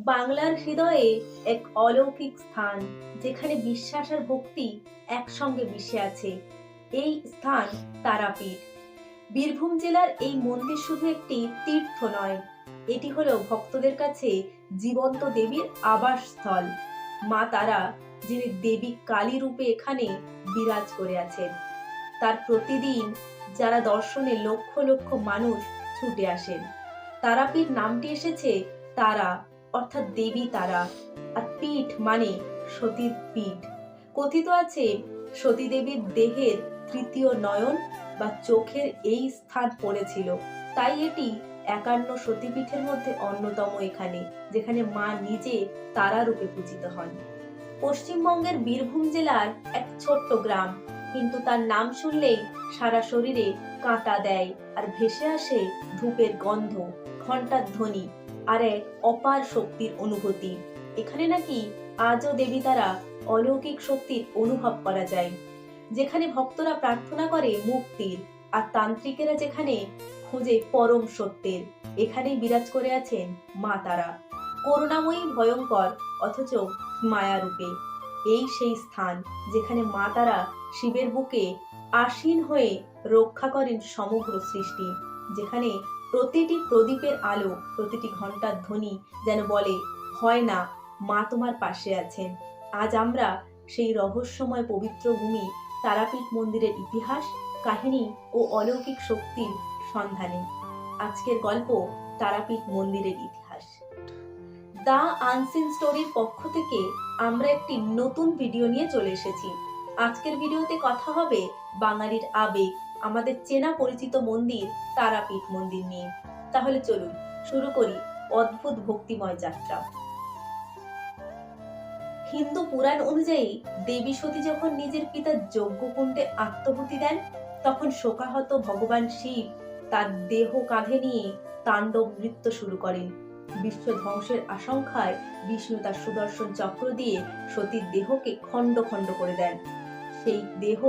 বাংলার হৃদয়ে এক অলৌকিক স্থান, যেখানে বিশ্বাস আর ভক্তি একসঙ্গে মিশে আছে। এই স্থান তারাপীঠ। বীরভূম জেলার এই মন্দির শুধু একটি তীর্থ নয়, এটি হলো ভক্তদের কাছে জীবন্ত দেবীর আবাসস্থল। মা তারা, যিনি দেবী কালী রূপে এখানে বিরাজ করে আছেন, তার প্রতিদিন যারা দর্শনে লক্ষ লক্ষ মানুষ ছুটে আসেন। তারাপীঠ নামটি এসেছে তারা অর্থাৎ দেবী তারা, আর পীঠ মানে সতীর পীঠ। কথিত আছে সতী দেবীর দেহের তৃতীয় নয়ন বা চোখের এই স্থান পড়েছিল, তাই এটি ৫১ সতীপীঠের মধ্যে অন্যতম এখানে, যেখানে মা নিজে তারা রূপে পূজিত হন। পশ্চিমবঙ্গের বীরভূম জেলার এক ছোট্ট গ্রাম, কিন্তু তার নাম শুনলেই সারা শরীরে কাঁটা দেয় আর ভেসে আসে ধূপের গন্ধ, ঘণ্টার ধ্বনি আর এক অপার শক্তির অনুভূতি। এখানে নাকি আজও দেবী তারা অলৌকিক শক্তির অনুভব করা যায়। যেখানে ভক্তরা প্রার্থনা করে মুক্তির, আর তান্ত্রিকেরা যেখানে খুঁজে পরম সত্যের, এখানেই বিরাজ করে আছেন মা তারা, করুণাময়ী, ভয়ঙ্কর অথচ মায়ারূপে। এই সেই স্থান যেখানে মা তারা শিবের বুকে আসীন হয়ে রক্ষা করেন সমগ্র সৃষ্টি, যেখানে প্রতিটি প্রদীপের আলো, প্রতিটি ঘণ্টার ধ্বনি যেন বলে, হয় না, মা তোমার পাশে আছেন। আজ আমরা সেই রহস্যময় পবিত্র ভূমি তারাপীঠ মন্দিরের ইতিহাস, কাহিনী ও অলৌকিক শক্তির সন্ধানে। আজকের গল্প তারাপীঠ মন্দিরের ইতিহাস। দ্য আনসিন স্টোরির পক্ষ থেকে আমরা একটি নতুন ভিডিও নিয়ে চলে এসেছি। আজকের ভিডিওতে কথা হবে বাঙালির আবেগ, আমাদের চেনা পরিচিত মন্দির তারাপীঠ মন্দির নিয়ে। তাহলে চলুন শুরু করি অদ্ভুত ভক্তিময় যাত্রা। হিন্দু পুরাণ অনুযায়ী দেবী সতী যখন নিজের পিতার যজ্ঞকুণ্ডে আত্মাহুতি দেন, তখন শোকাহত ভগবান শিব তার দেহ কাঁধে নিয়ে তাণ্ডব নৃত্য শুরু করেন। বিশ্ব ধ্বংসের আশঙ্কায় বিষ্ণু তার সুদর্শন চক্র দিয়ে সতীর দেহকে খণ্ড খণ্ড করে দেন। সেই দেহ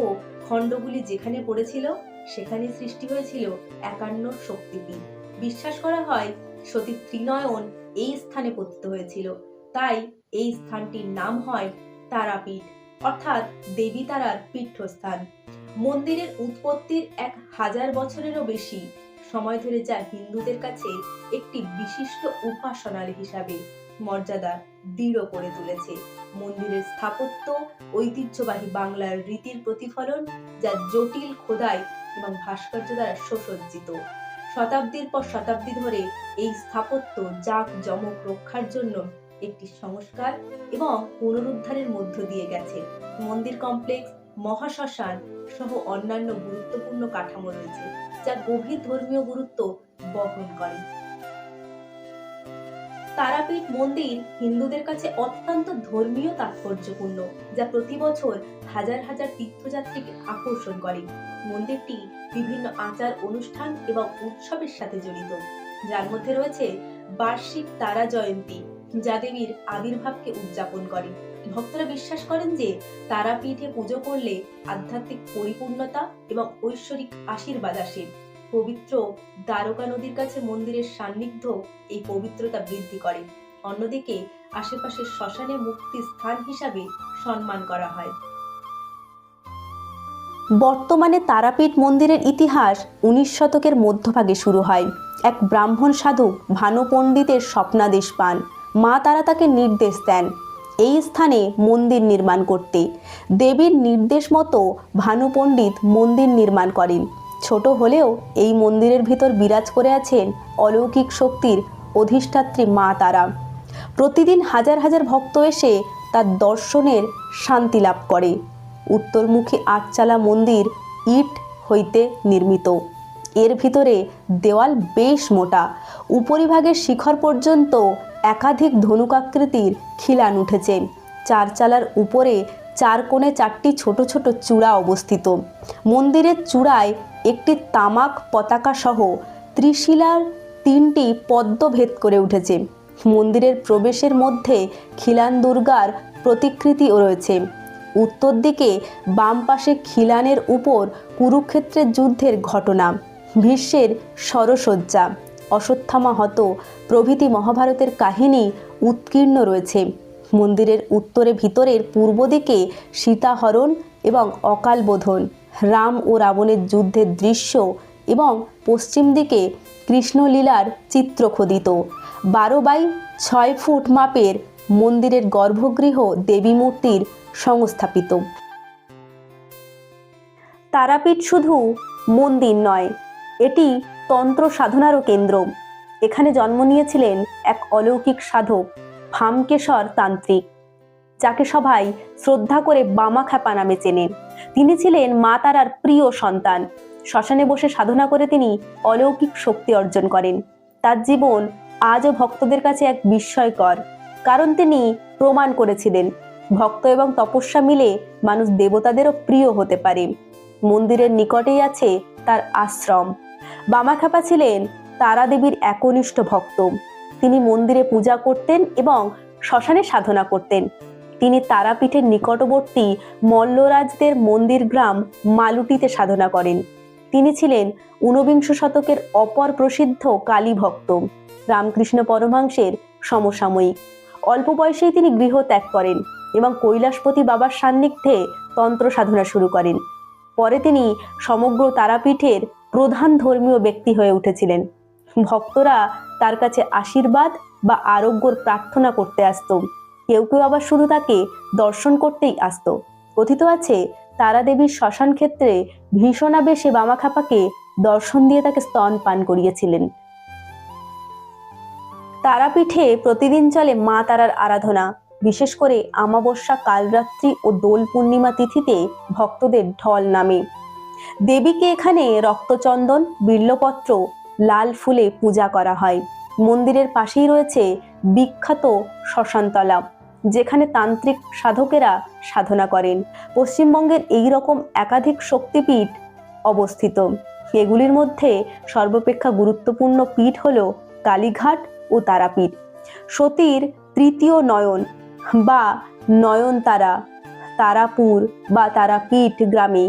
খণ্ডগুলি যেখানে পড়েছিল, সেখানে সৃষ্টি হয়েছিল ৫১ শক্তিপীঠ। বিশ্বাস করা হয় সতীর ত্রিনয়ন এই স্থানে পতিত হয়েছিল, তাই এই স্থানটির নাম হয় তারাপীঠ, অর্থাৎ দেবী তারার পীঠস্থান। মন্দিরের উৎপত্তির ১০০০ বছরেরও বেশি সময় ধরে, যা হিন্দুদের কাছে একটি বিশিষ্ট উপাসনালয় হিসাবে মর্যাদা দৃঢ় করে তুলেছে। মন্দিরের স্থাপত্য ঐতিহ্যবাহী বাংলার রীতির প্রতিফলন, যা জটিল খোদাই এবং ভাস্কর্য দ্বারা সুসজ্জিত। শতাব্দীর পর শতাব্দী ধরে এই স্থাপত্য জাঁকজমক রক্ষার জন্য একটি সংস্কার এবং পুনরুদ্ধারের মধ্য দিয়ে গেছে। মন্দির কমপ্লেক্স, মহাশ্মশান সহ অন্যান্য গুরুত্বপূর্ণ কাঠামো রয়েছে, যা গভীর ধর্মীয় গুরুত্ব বহন করে। তারাপীঠ মন্দির হিন্দুদের কাছে অত্যন্ত ধর্মীয় তাৎপর্যপূর্ণ, যা প্রতি বছর হাজার হাজার তীর্থযাত্রীকে আকর্ষণ করে। মন্দিরটি বিভিন্ন আচার অনুষ্ঠান এবং উৎসবের সাথে জড়িত, যার মধ্যে রয়েছে বার্ষিক তারা জয়ন্তী, যা দেবীর আবির্ভাবকে উদযাপন করে। ভক্তরা বিশ্বাস করেন যে তারাপীঠে পুজো করলে আধ্যাত্মিক পরিপূর্ণতা এবং ঐশ্বরিক আশীর্বাদ আসে। পবিত্র দ্বারকা নদীর কাছে মন্দিরের সান্নিধ্য এই পবিত্রতা বৃদ্ধি করে। অন্যদিকে আশেপাশের শ্মশানে মুক্তি স্থান হিসাবে সম্মান করা হয়। বর্তমানে তারাপীঠ মন্দিরের ইতিহাস ১৯ শতকের মধ্যভাগে শুরু হয়। এক ব্রাহ্মণ সাধক ভানু পণ্ডিতের স্বপ্নাদেশ পান। মা তারা তাকে নির্দেশ দেন এই স্থানে মন্দির নির্মাণ করতে। দেবীর নির্দেশ মতো ভানু পণ্ডিত মন্দির নির্মাণ করেন। ছোট হলেও এই মন্দিরের ভিতর বিরাজ করে আছেন অলৌকিক শক্তির অধিষ্ঠাত্রী মা তারা। প্রতিদিন হাজার হাজার ভক্ত এসে তার দর্শনের শান্তি লাভ করে। উত্তরমুখী আটচালা মন্দির ইট হইতে নির্মিত। এর ভিতরে দেওয়াল বেশ মোটা। উপরিভাগের শিখর পর্যন্ত একাধিক ধনুকাকৃতির খিলান উঠেছে। চারচালার উপরে চার কোণে ৪টি ছোট ছোট চূড়া অবস্থিত। মন্দিরের চূড়ায় একটি তামাক পতাকা সহ ত্রিশিলার ৩টি পদ্ম ভেদ করে উঠেছে। মন্দিরের প্রবেশের মধ্যে খিলান দুর্গার প্রতিকৃতিও রয়েছে। উত্তর দিকে বাম পাশে খিলানের উপর কুরুক্ষেত্রের যুদ্ধের ঘটনা, ভীষ্মের সরসজ্জা, অশ্বত্থামা হত প্রভৃতি মহাভারতের কাহিনী উৎকীর্ণ রয়েছে। মন্দিরের উত্তরে ভিতরের পূর্ব দিকে সীতাহরণ এবং অকাল বোধন, রাম ও রাবণের যুদ্ধের দৃশ্য এবং পশ্চিম দিকে কৃষ্ণলীলার চিত্র খোদিত। 12 বাই 6 ফুট মাপের মন্দিরের গর্ভগৃহ দেবী মূর্তির সংস্থাপিত। তারাপীঠ শুধু মন্দির নয়, এটি তন্ত্র সাধনারও কেন্দ্র। এখানে জন্ম নিয়েছিলেন এক অলৌকিক সাধক ভামকেশ্বর তান্ত্রিক, যাকে সবাই শ্রদ্ধা করে বামাখ্যাপা নামে চেনেন। তিনি ছিলেন মা তারার প্রিয় সন্তান। শ্মশানে বসে সাধনা করে তিনি অলৌকিক শক্তি অর্জন করেন। তার জীবন আজও ভক্তদের কাছে এক বিস্ময়কর, কারণ তিনি প্রমাণ করেছিলেন ভক্ত এবং তপস্যা মিলে মানুষ দেবতাদেরও প্রিয় হতে পারে। মন্দিরের নিকটেই আছে তার আশ্রম। বামাখ্যাপা ছিলেন তারা দেবীর একনিষ্ঠ ভক্ত। তিনি মন্দিরে পূজা করতেন এবং শ্মশানে সাধনা করতেন। তিনি তারাপীঠের নিকটবর্তী মল্লরাজদের মন্দির গ্রাম মালুটিতে সাধনা করেন। তিনি ছিলেন 19বিংশ শতকের অপর প্রসিদ্ধ কালী ভক্ত, রামকৃষ্ণ পরমহংসের সমসাময়িক। অল্প বয়সেই তিনি গৃহ ত্যাগ করেন এবং কৈলাসপতি বাবার সান্নিধ্যে তন্ত্র সাধনা শুরু করেন। পরে তিনি সমগ্র তারাপীঠের প্রধান ধর্মীয় ব্যক্তি হয়ে উঠেছিলেন। ভক্তরা তার কাছে আশীর্বাদ বা আরোগ্যর প্রার্থনা করতে আসত। কেউ কেউ আবার শুধু তাকে দর্শন করতেই আসত। কথিত আছে তারা দেবীর শ্মশান ক্ষেত্রে ভীষণাবেশে বামাখ্যাপাকে দর্শন দিয়ে তাকে স্তন পান করিয়েছিলেন। তারাপীঠে প্রতিদিন চলে মা তারার আরাধনা। বিশেষ করে অমাবস্যা, কালরাত্রি ও দোল পূর্ণিমা তিথিতে ভক্তদের ঢল নামে। দেবীকে এখানে রক্তচন্দন, বিল্বপত্র, লাল ফুলে পূজা করা হয়। মন্দিরের পাশেই রয়েছে বিখ্যাত শ্মশানতলা, যেখানে তান্ত্রিক সাধকেরা সাধনা করেন। পশ্চিমবঙ্গের এই রকম একাধিক শক্তিপীঠ অবস্থিত। এগুলির মধ্যে সর্বাপেক্ষা গুরুত্বপূর্ণ পীঠ হল কালীঘাট ও তারাপীঠ। সতীর তৃতীয় নয়ন বা নয়নতারা তারাপুর বা তারাপীঠ গ্রামে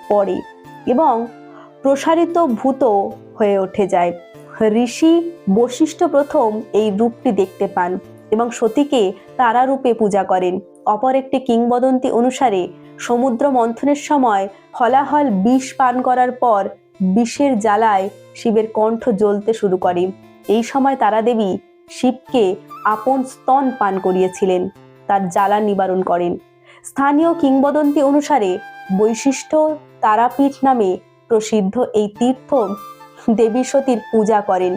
পড়ে এবং প্রসারিত ভূত হয়ে উঠে যায়। ঋষি বশিষ্ঠ প্রথম এই রূপটি দেখতে পান এবং সতীকে তারা রূপে পূজা করেন। অপর একটি কিংবদন্তি অনুসারে সমুদ্র মন্থনের সময় হলাহল বিষ পান করার পর বিষের জ্বালায় শিবের কণ্ঠ জ্বলতে শুরু করে। এই সময় তারা দেবী শিবকে আপন স্তন পান করিয়েছিলেন, তার জ্বালা নিবারণ করেন। স্থানীয় কিংবদন্তি অনুসারে বৈশিষ্ট্য তারাপীঠ নামে প্রসিদ্ধ এই তীর্থ দেবী সতীর পূজা করেন।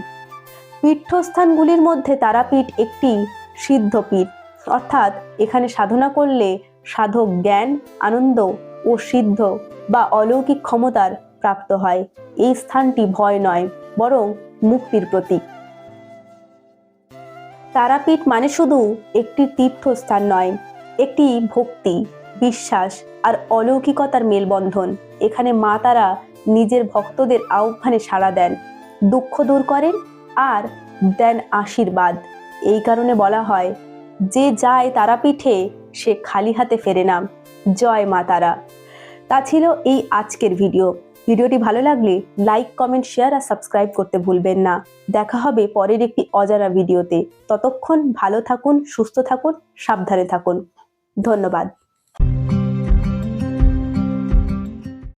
পীঠস্থানগুলির মধ্যে তারাপীঠ একটি সিদ্ধপীঠ, অর্থাৎ এখানে সাধনা করলে সাধক জ্ঞান, আনন্দ ও সিদ্ধ বা অলৌকিক ক্ষমতার প্রাপ্ত হয়। এই স্থানটি ভয় নয়, বরং মুক্তির প্রতীক। তারাপীঠ মানে শুধু একটি তীর্থস্থান নয়, একটি ভক্তি, বিশ্বাস আর অলৌকিকতার মেলবন্ধন। এখানে মা তারা নিজের ভক্তদের আহ্বানে সাড়া দেন, দুঃখ দূর করেন আর দেন আশীর্বাদ। এই কারণে বলা হয়, যে যায় তারাপীঠে সে খালি হাতে ফেরে না। জয় মা তারা। তা ছিল এই আজকের ভিডিওটি ভালো লাগলে লাইক, কমেন্ট, শেয়ার আর সাবস্ক্রাইব করতে ভুলবেন না। দেখা হবে পরের একটি অজানা ভিডিওতে। ততক্ষণ ভালো থাকুন, সুস্থ থাকুন, সাবধানে থাকুন। ধন্যবাদ।